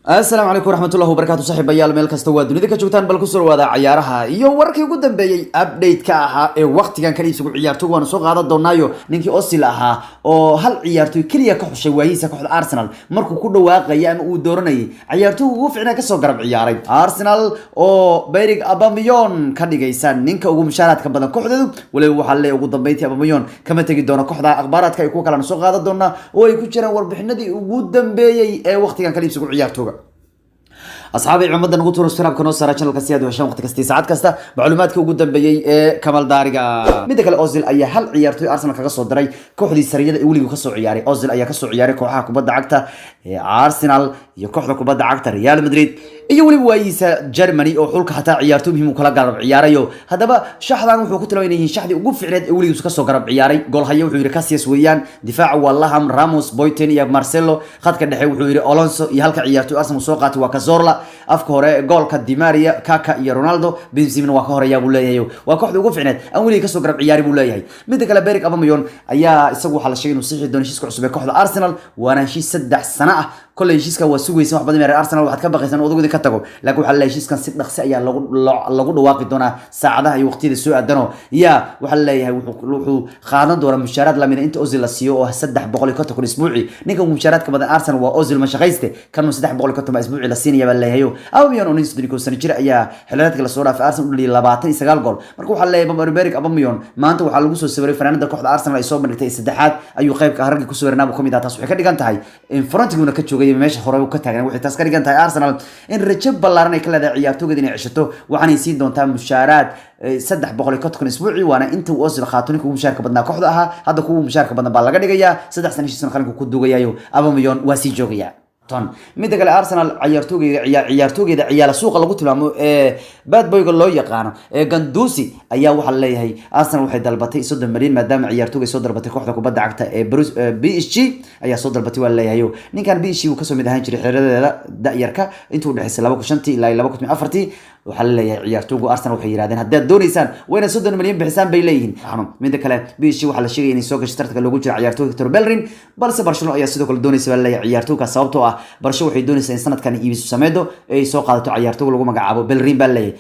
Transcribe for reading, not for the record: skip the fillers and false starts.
السلام عليكم ورحمة الله وبركاته صاحب بيال ميل كاستو دنيدا كجوتان بل كسر ودا ciyaaraha iyo warkii ugu dambeeyay update ka ahaa ee waqtigan kaliya isugu ciyaarto waan soo qaadan doonaayo ninkii Osil ahaa oo hal ciyaartoy kaliya ka xushay waayisa kooxda Arsenal markuu ku dhawaaqay ama uu dooranayay ciyaartoy ugu fiicnaa ka soo garab ciyaaray Arsenal oo Beirig Aubameyang ka dhigaysan ninka ugu mushaaraadka badan kooxdeedu waliba waxa la ugu dambeeyay Aubameyang kama tagi doono kooxda akhbaaradka ay ku kala soo qaadan doona oo ay ku jiraan warbixinadii ugu dambeeyay ee waqtigan kaliya isugu ciyaartooga أصحابي عمدنا نقول تورس فراب كانوا سارة channel كسياد وهشام وقت كستي ساعات كستا معلومات كوجود بيجي كمال دارجا مدك الأوزيل أي هل عيارتو أرسنال كقصة دري كوحدي سرية يقولي كقصة عياري أوزيل أي قصة عياري كوحة كبدا عكتا أرسنال يكوحة كبدا عكتا ريال مدريد يقولي ويسا جرماني أو حلك حتى عيارتو بهم كلا قرب عياريو هذا بقى شحذان وحكوت لو إنه شحذي وقف عرض يقولي كقصة قرب عياري جول هيو وحير كاسياس ويان دفاع والله هم راموس بويتين يا مارسيلو خد كده حيو وحير ألونسو يهلك عيارتو أرسنال مسوقات وكازورلا أفكاره goolka Di Maria Kaka iyo Ronaldo Benzema waa ka horeeyaa buu leeyahay waa kooxda ugu fiicneed aan wali ka soo garab ciyaari buu leeyahay mid kale Beirig Aubameyang ayaa isagu waxa la sheegay inuu sii doono heshiiska cusub ee kooxda Arsenal waana heshiis 3 sano ah كل هشيسكا وسويسان wax badan ee Arsenal waxaad ka baqaysan odagoodi ka tago laakiin waxa la heshiiskan si dhaqsi ayaa lagu dhawaaqi doonaa saacadaha iyo waqtiyada soo aadano waxa la leeyahay wuxuu qaadan doona mushaaraad lamid inta Ozil la siiyo oo 350 isbuuci ninka mushaaraadka badan Arsenal waa Ozil ma shaqayste kan 350 isbuuci la siinaya baa leeyahay Aubameyang oo ninka sano jir ayaa xilaaladka la soo dhaafay Arsenal u dhilay 29 gool marka waxa la leeyahay Beirig Aubameyang maanta waxa lagu soo sawiray fanaanada kooxda Arsenal ay soo bandhigtay saddexaad ayuu qaybka haragga ku soo warnaa ku mid ah taas waxay ka dhigan tahay in Frontiguna ka joogay meesha hore uu ka taagan wixii taas ka dhigan tahay Arsenal in rajab ballaaran ay ka leedahay ciyaartooyda inay ceshato waxaan ay siin doontaa mushaaraad 350 isbuuci waana inta uu Ozil qaatay ugu mushaarka badnaa kooxda ahaa hadda kuwa mushaarka badan baa laga dhigayaa 3 sano heshiis qaranka ku duugayayo Aubameyang waa sii joogaya ton mid kale Arsenal ciyaartooyda ciyaar suuqa lagu tilmaamo bad boyga loo yaqaan Gandusi ayaa waxa la leeyahay Arsenal waxay dalbatay 30 milyan maadaama ciyaartooyga soo dalbatay kooxda kubadda cagta ee PSG ayaa soo dalbatay waa leeyahay ninkan PSG uu ka soo mid ahaan jiray xiriirada da'yarka intuu dhaxay 2005 ilaa 2004 waxa la leeyahay ciyaartooygu Arsenal waxay yiraahdeen haddaad doonaysaan wayna 30 milyan bixisaan bay leeyihiin mid kale PSG waxa la sheegay inay soo gashay tartanka lagu jiro ciyaartooyga Hector Bellerin balse Barcelona ayaa sidoo kale doonaysa waa leeyahay ciyaartooyga sababtoo ah Barcelona waxay doonaysaa in sanadkan iibiso sameedo ay soo qaadato ciyaartooyga lagu magacaabo Bellerin baa leeyahay